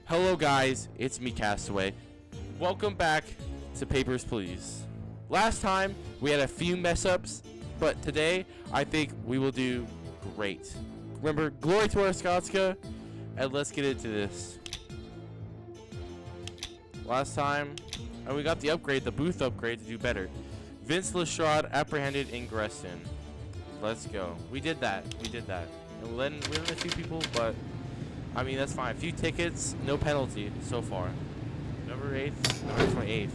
Hello guys, it's me Castaway. Welcome back to Papers, Please. Last time we had a few mess ups, but today I think we will do great. Remember, glory to Arskotska, and let's get into this. Last time, and we got the upgrade, the booth upgrade to do better. Vince Lestrade apprehended in Gresson. Let's go. We did that. And we let in a few people, but I mean, that's fine. A few tickets, no penalty so far. November 28th.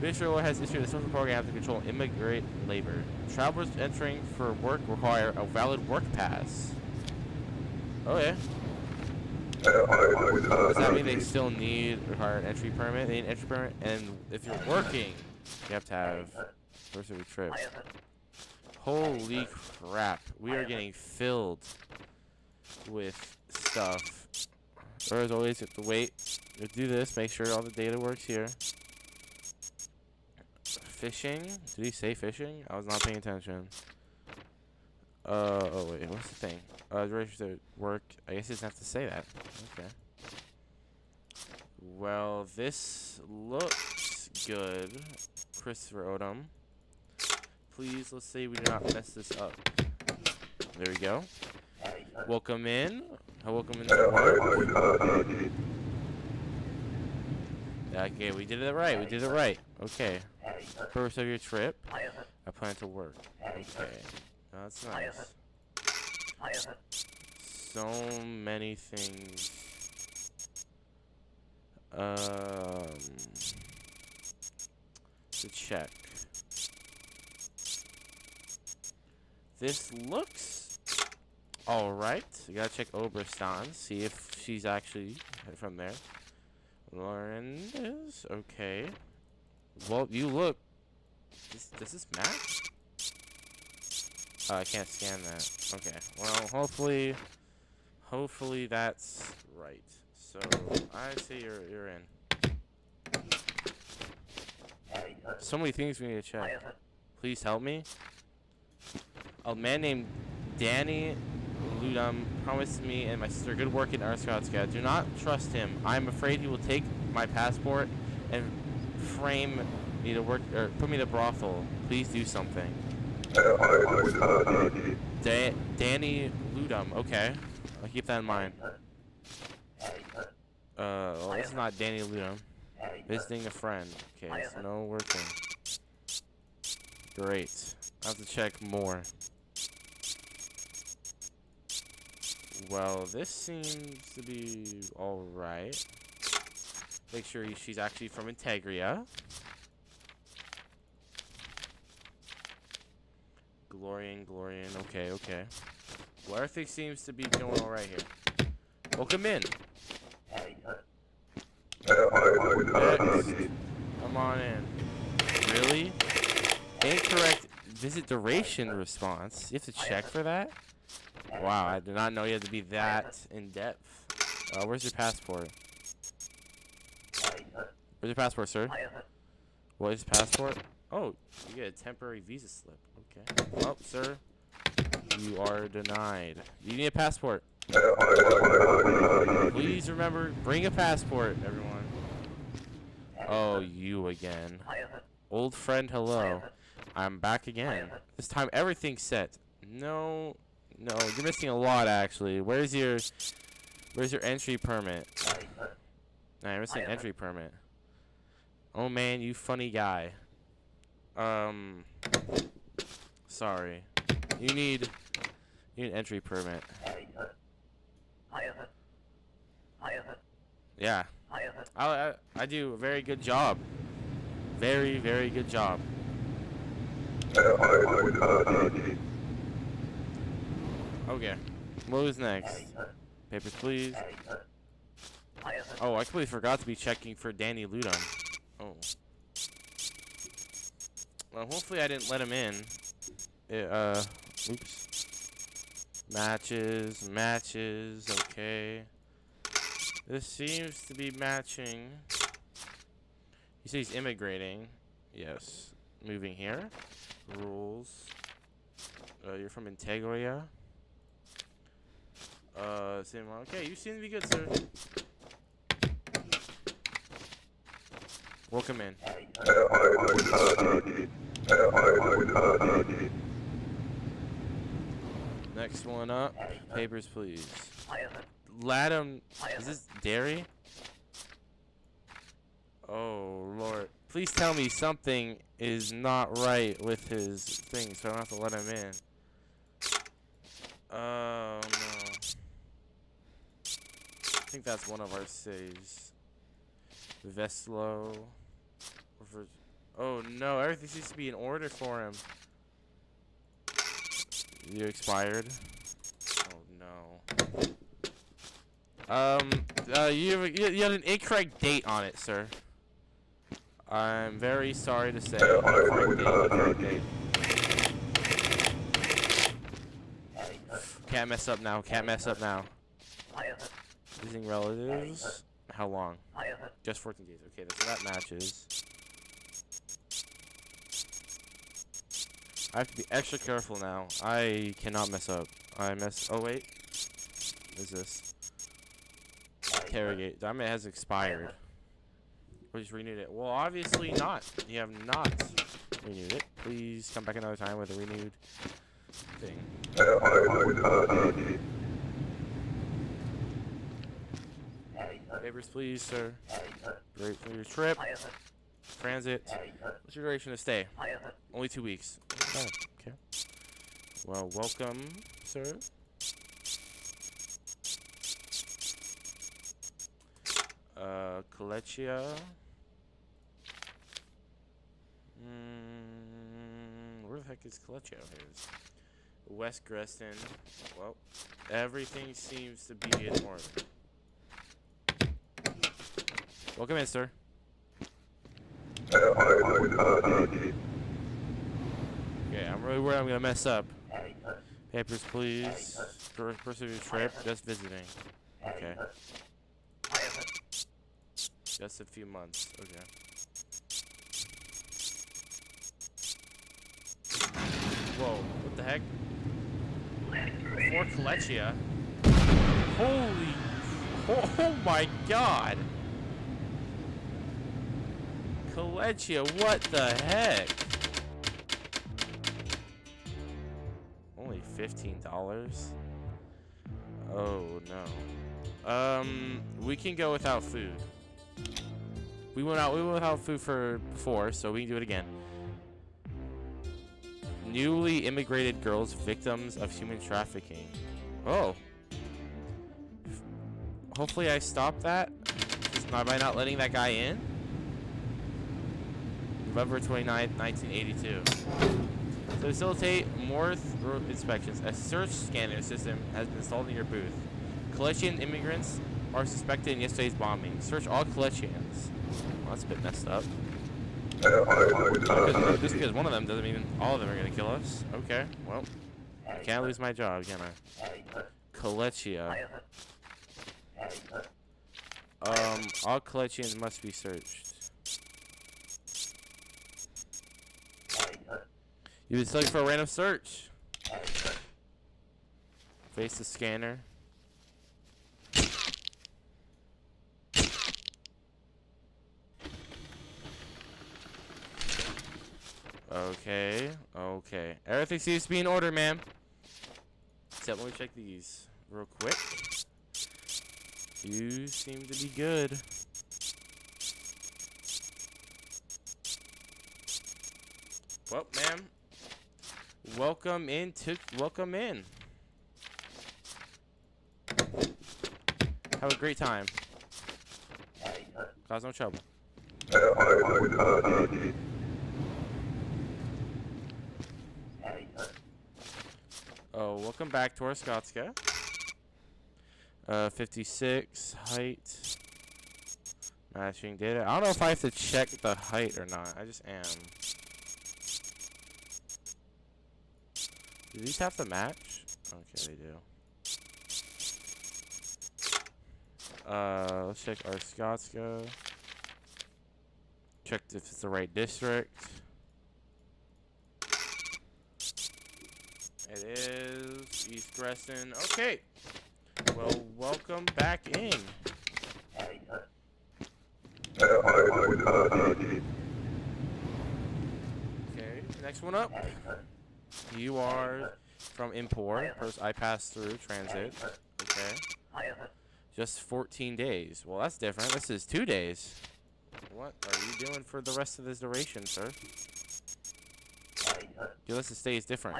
Ministry of War has issued a social program to control immigrant labor. Travelers entering for work require a valid work pass. Oh, yeah. Does that mean they still require an entry permit? They need an entry permit, and if you're working, you have to have first every trip. Holy crap. We are getting filled with stuff. Or as always, you have to wait. We'll do this, make sure all the data works here. Fishing? Did he say fishing? I was not paying attention. Oh wait, what's the thing? Duration to work. I guess he doesn't have to say that. Okay. Well, this looks good. Christopher Odom. Please, let's say we do not mess this up. There we go. Welcome in. Welcome in to work. Okay, we did it right. Okay. Purpose of your trip. I plan to work. Okay. That's nice. So many things. To check. This looks alright. You gotta check Oberstan, see if she's actually from there. Lauren is okay. Well, you look. Does this match? I can't scan that. Okay. Well, hopefully that's right. So I say you're in. So many things we need to check. Please help me. A man named Danny Ludum promised me and my sister good work in Arskotska. Do not trust him. I am afraid he will take my passport and frame me to work or put me to brothel. Please do something. Danny Ludum. Okay, I'll keep that in mind. Well, this is not Danny Ludum. Visiting a friend. Okay, so no working. Great. I have to check more. Well, this seems to be alright. Make sure she's actually from Integria. Glorian. Okay. Well, everything seems to be going alright here. Welcome in. Next. Come on in. Really? Incorrect visit duration response. You have to check for that? Wow, I did not know you had to be that in depth. Where's your passport? Where's your passport, sir? What is passport? Oh, you get a temporary visa slip. Okay. Oh, sir, you are denied. You need a passport. Please remember, bring a passport, everyone. Oh, you again. Old friend, hello. I'm back again. This time everything's set. No, you're missing a lot actually. Where's your entry permit? Nah, you're missing an entry permit. Oh man, you funny guy. Sorry. You need an entry permit. Yeah. I do a very good job. Very, very good job. Okay. What was next? Papers, please. Oh, I completely forgot to be checking for Danny Ludum. Oh. Well, hopefully I didn't let him in. Oops. Matches, okay. This seems to be matching. He says he's immigrating. Yes. Moving here. Rules. You're from Integria. Same one. Okay, you seem to be good, sir. Welcome in. Next one up. Papers, please. Ladum. Is this dairy? Oh, Lord. Please tell me something is not right with his thing, so I don't have to let him in. Oh, no. I think that's one of our saves. Veslo. Oh, no. Everything seems to be in order for him. You expired? Oh, no. You had an incorrect date on it, sir. I'm very sorry to say. Incorrect date. Can't mess up now. Can't mess up now. Visiting relatives. How long? Just 14 days. Okay, so that matches. I have to be extra careful now. I cannot mess up. Oh, wait. What is this? Interrogate. Diamond has expired. We just renewed it. Well, obviously not. You have not renewed it. Please come back another time with a renewed thing. Papers, please, sir. Great for your trip. Transit. What's your duration to stay? Only 2 weeks. Okay. Okay. Well, welcome, sir. Kolechia. Where the heck is Kolechia? West Greston. Well, everything seems to be in order. Welcome in, sir. Okay, I'm really worried I'm gonna mess up. Papers, please. First of your trip, just visiting. Okay. Just a few months. Okay. Whoa, what the heck? Fort Kolechia? Holy... Oh my god! Kolechia, what the heck? Only $15? Oh no. We can go without food. We went without food before, so we can do it again. Newly immigrated girls victims of human trafficking. Oh. Hopefully I stop that. Just by not letting that guy in. November 29th, 1982. To facilitate more thorough inspections, a search scanner system has been installed in your booth. Kolechian immigrants are suspected in yesterday's bombing. Search all Kolechians. Well, that's a bit messed up. Just because one of them doesn't mean all of them are gonna kill us. Okay, well, I can't lose my job, can I? Kolechia. All Kolechians must be searched. You've been selected for a random search. Face the scanner. Okay, okay. Everything seems to be in order, ma'am. Except let me check these real quick. You seem to be good. Well, ma'am. Welcome in. Welcome in. Have a great time. Cause no trouble. Oh, welcome back to our Skotska. 56 height. Matching data. I don't know if I have to check the height or not. I just am. Do these have to match? Okay, they do. Let's check our Skotska. Check if it's the right district. It is East Greston. Okay. Well, welcome back in. Okay, next one up. You are from import. First, I pass through transit. Okay. Just 14 days. Well, that's different. This is 2 days. What are you doing for the rest of this duration, sir? Your list of stays different.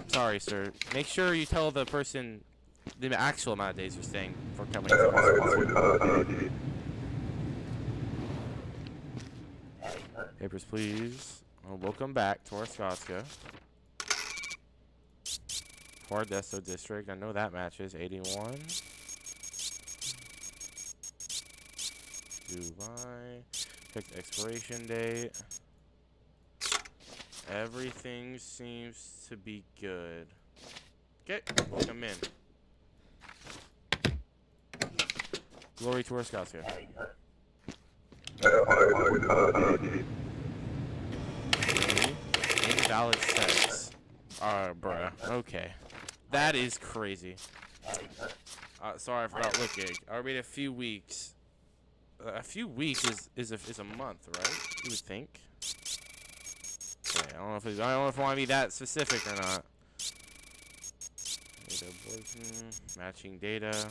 Sorry, sir. Make sure you tell the person the actual amount of days you're staying for coming to. Papers, please. Well, welcome back to Arskotska. Pardesto District. I know that matches. 81. Dubai. Pick the expiration date. Everything seems to be good. Okay, welcome in. Glory to Arskotska. Invalid sex. Bruh. Okay. That is crazy. Sorry, I forgot looking. I mean, a few weeks. A few weeks is a month, right? You would think. Okay, I don't know if I want to be that specific or not. Data matching data.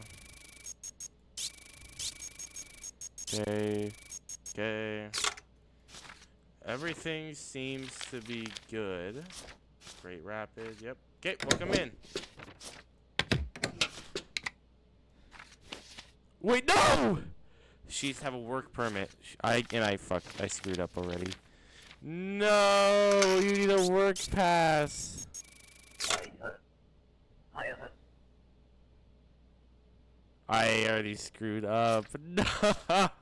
Okay. Okay. Everything seems to be good. Great Rapid. Yep. Okay, welcome in. Wait, no! She's have a work permit. I screwed up already. No, you need a work pass. I already screwed up. No,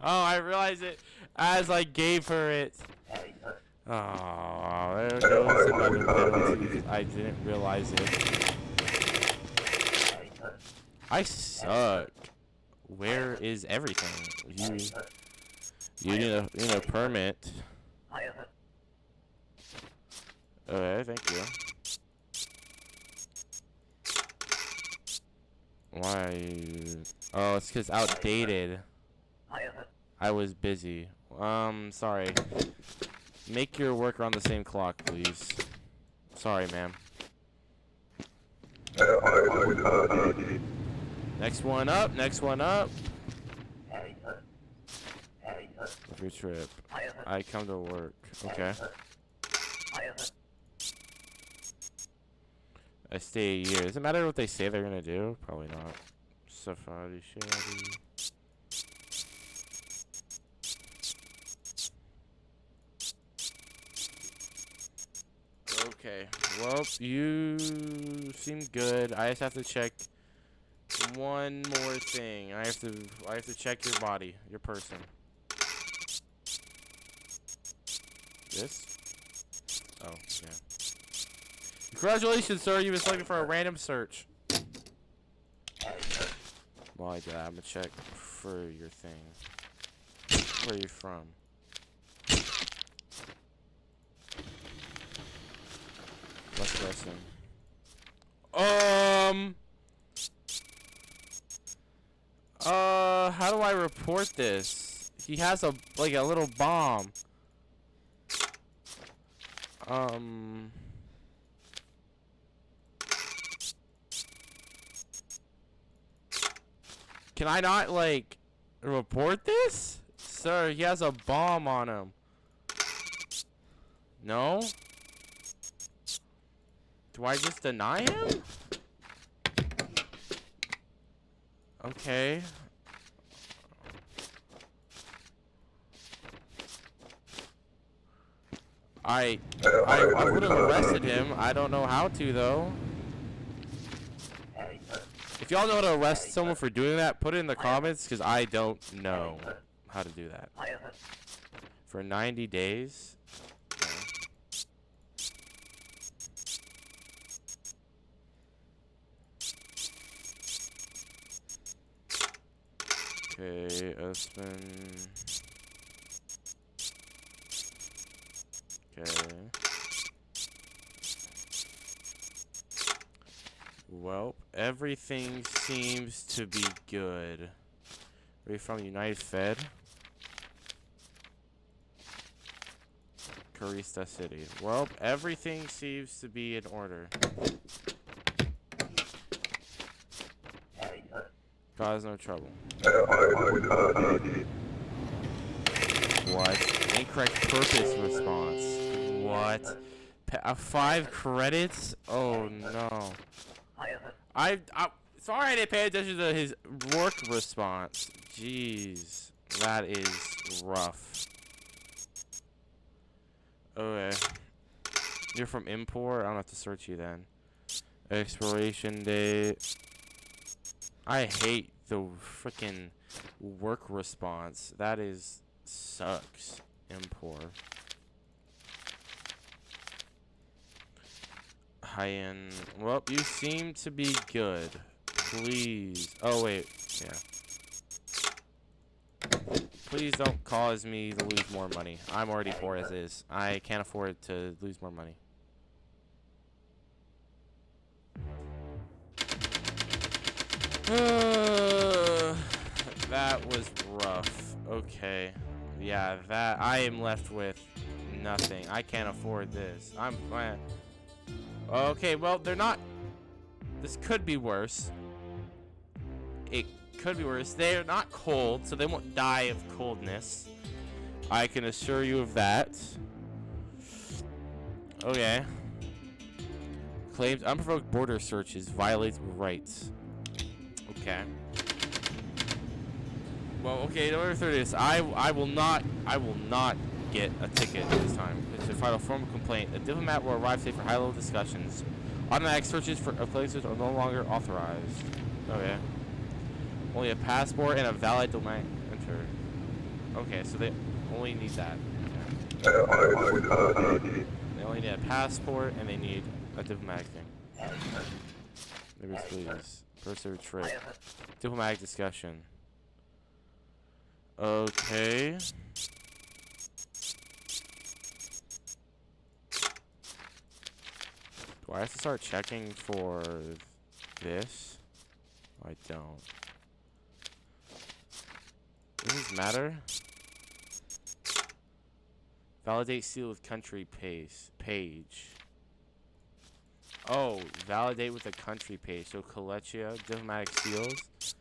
I realized it as I gave her it. Oh, there goes another penalty because I didn't realize it. I suck. Where is everything? You need a permit. Okay, thank you. Why? Oh, it's because outdated. I was busy. Sorry. Make your work around the same clock, please. Sorry, ma'am. Next one up. Next one up. Your trip. I come to work. Okay. I stay a year. Does it matter what they say they're gonna do? Probably not. Safari Shady. Okay. Well, you seem good. I just have to check one more thing. I have to check your body, your person. This? Oh, yeah. Congratulations, sir. You've been selected for a random search. Well, I did. I'm gonna check for your thing. Where are you from? West Weston. How do I report this? He has a little bomb. Can I not, report this? Sir, he has a bomb on him. No? Do I just deny him? Okay. I would have arrested him. I don't know how to, though. If y'all know how to arrest someone for doing that, put it in the comments, because I don't know how to do that. For 90 days? Okay, Usman. Okay. Well, everything seems to be good. Are you from United Fed? Carista City. Well, everything seems to be in order. Cause no trouble. What? Incorrect purpose response. What? 5 credits? Oh no. Sorry I didn't pay attention to his work response. Jeez. That is rough. Okay. You're from import? I don't have to search you then. Expiration date. I hate the freaking work response. That is sucks. Import. High-end. Well, you seem to be good. Please. Oh, wait. Yeah. Please don't cause me to lose more money. I'm already poor as is. I can't afford to lose more money. That was rough. Okay. Yeah, that I am left with nothing. I can't afford this. Okay, well, they're not. This could be worse. It could be worse. They're not cold, so they won't die of coldness. I can assure you of that. Okay. Claims unprovoked border searches violates rights. Okay. Well, okay, number 30 is I will not get a ticket this time. It's to file a formal complaint. A diplomat will arrive safe for high-level discussions. Automatic searches for places are no longer authorized. Okay. Only a passport and a valid domain enter. Okay, so they only need that. Okay. They only need a passport and they need a diplomatic thing. Maybe please. Pursuer trip. Diplomatic discussion. Okay. Do I have to start checking for this? I don't. Does this matter? Validate seal with country page. Oh, validate with a country page. So Kolechia, diplomatic seals.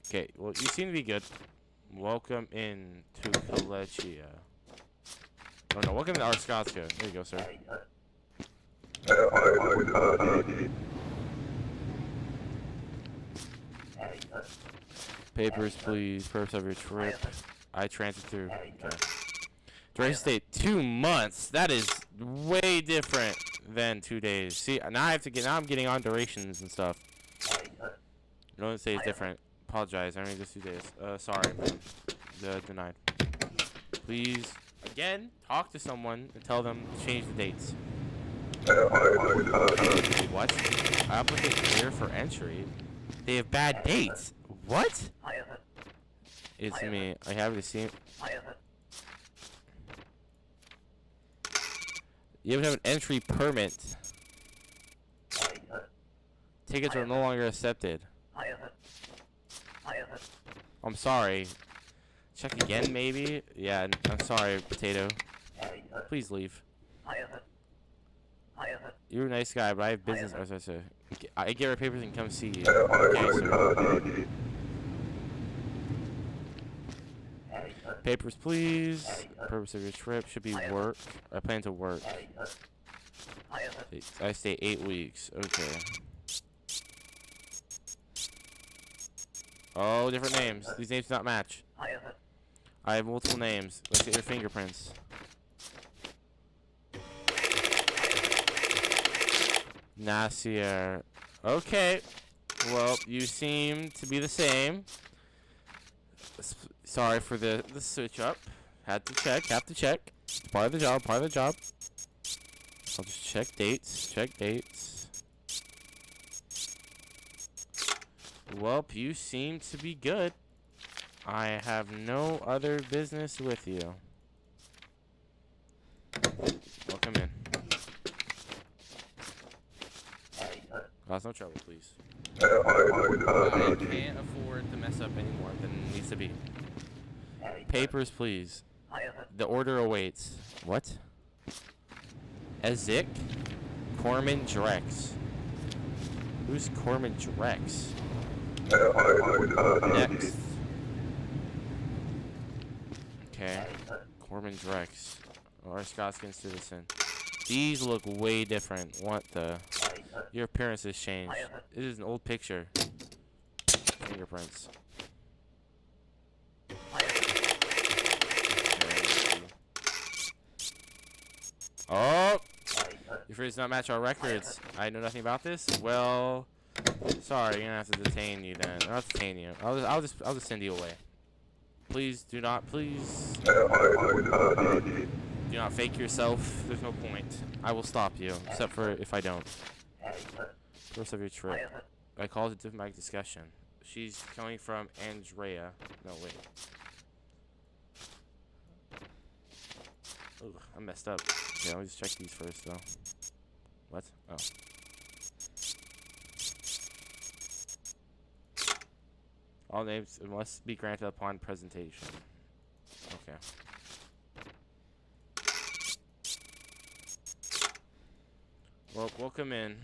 Okay, well, you seem to be good. Welcome in to Kolechia. Oh no, welcome to Arskotska. There you go, sir. Papers, please. Purpose of your trip. I transit through. Okay. Duration stay 2 months. That is way different than 2 days. See, now I have to get. Now I'm getting on durations and stuff. No, say it's different. Apologize. I mean, just 2 days. Sorry, man. Denied. Please, again, talk to someone and tell them to change the dates. What? Applicant clear for entry. They have bad dates. What? It's me. I have to see. You have an entry permit. Tickets are no longer accepted. I'm sorry. Check again, maybe? Yeah, I'm sorry, Potato. Please leave. You're a nice guy, but I have business. I get her papers and come see you. Okay, sir. Papers, please. Purpose of your trip should be work. I plan to work. I stay 8 weeks. Okay. Oh, different names. These names do not match. I have multiple names. Let's get your fingerprints. Nasir. Okay. Well, you seem to be the same. Sorry for the switch up. Have to check. Part of the job. I'll just check dates. Well, you seem to be good. I have no other business with you. Welcome in. Cause no trouble, please. I can't afford to mess up anymore than to be. Papers, please. The order awaits. What? Ezik? Corman Drex. Who's Corman Drex? Next. Okay. Corman Drex. Or Scotskin citizen. These look way different. What the? Your appearance has changed. This is an old picture. Fingerprints. Oh! Your face does not match our records. I know nothing about this. Well, sorry, you're gonna have to detain you then. I'll detain you. I'll just send you away. Please do not. Please. Do not fake yourself. There's no point. I will stop you, except for if I don't. First of your trip. I called it diplomatic discussion. She's coming from Andrea. No, wait. Ugh, I messed up. Okay, let me just check these first, though. What? Oh. All names must be granted upon presentation. Okay. Well, welcome in.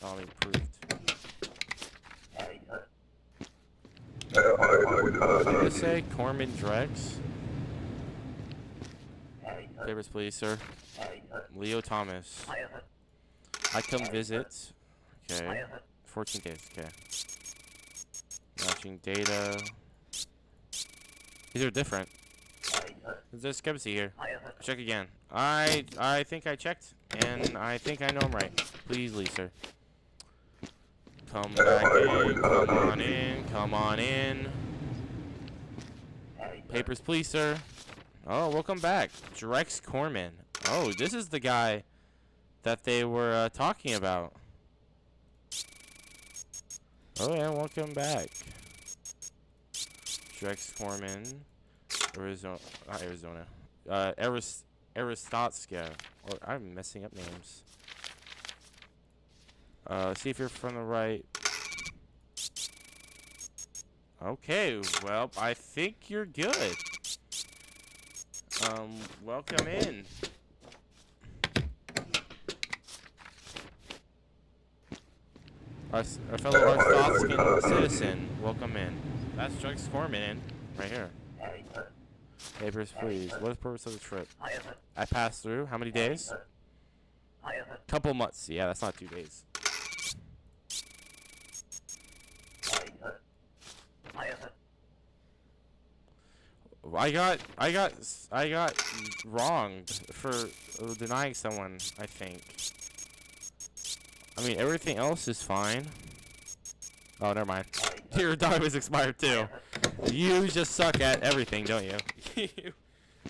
All approved. What did it say? Corman Drex? Papers, please, sir. Leo Thomas. I come visit. Okay. 14 days. Okay. Matching data. These are different. There's discrepancy here. Check again. I think I checked, and I think I know I'm right. Please leave, sir. Come back in. Come on in. Come on in. Papers, please, sir. Oh, welcome back. Drex Corman. Oh, this is the guy that they were talking about. Oh, yeah, welcome back. Drex Corman. Arizona. Aristotska. Or, I'm messing up names. See if you're from the right. Okay, well, I think you're good. Welcome in. Our fellow Arstotskin citizen, welcome in. That's Drex Corman in, right here. Papers, please. What is the purpose of the trip? I passed through. How many days? Couple months. Yeah, that's not 2 days. I got wronged for denying someone, I think. I mean, everything else is fine. Oh, never mind. Your dog was expired too. You just suck at everything, don't you?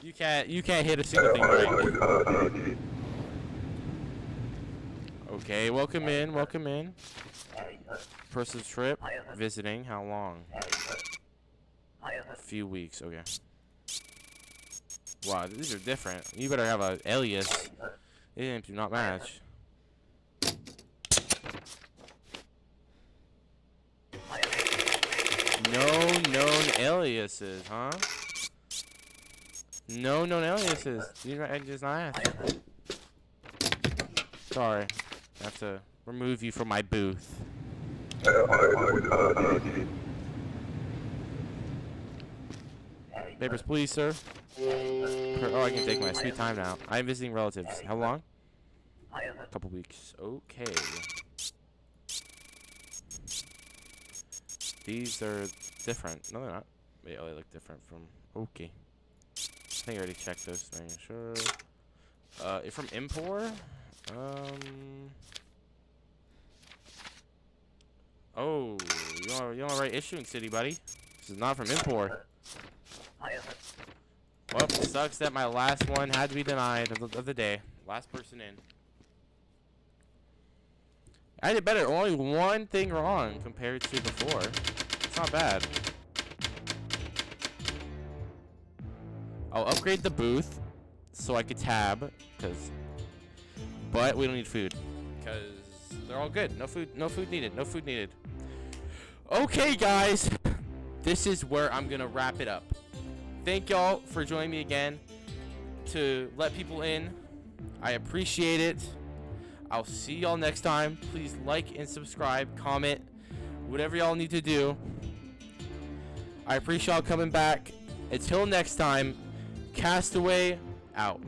you can't hit a single thing right. Okay, welcome in, welcome in. Person's trip, visiting, how long? A few weeks, okay. Wow, these are different. You better have an alias. They do not match. No known aliases, huh? No known aliases. I just not asked. Sorry. I have to remove you from my booth. Papers, please, sir. Oh, I can take my sweet time now. I'm visiting relatives. How long? A couple weeks. Okay. These are different. No, they're not. Wait, oh, they look different from... Okay. I think I already checked this thing. Sure. You're from Impor? Oh, you're on the right issuing city, buddy. This is not from Impor. Well, it sucks that my last one had to be denied of the day. Last person in. I did better. Only one thing wrong compared to before. It's not bad. I'll upgrade the booth so I could tab, but we don't need food because they're all good. No food needed. No food needed. Okay, guys. this is where I'm gonna wrap it up. Thank y'all for joining me again to let people in. I appreciate it. I'll see y'all next time. Please like and subscribe, comment, whatever y'all need to do. I appreciate y'all coming back. Until next time, Castaway out.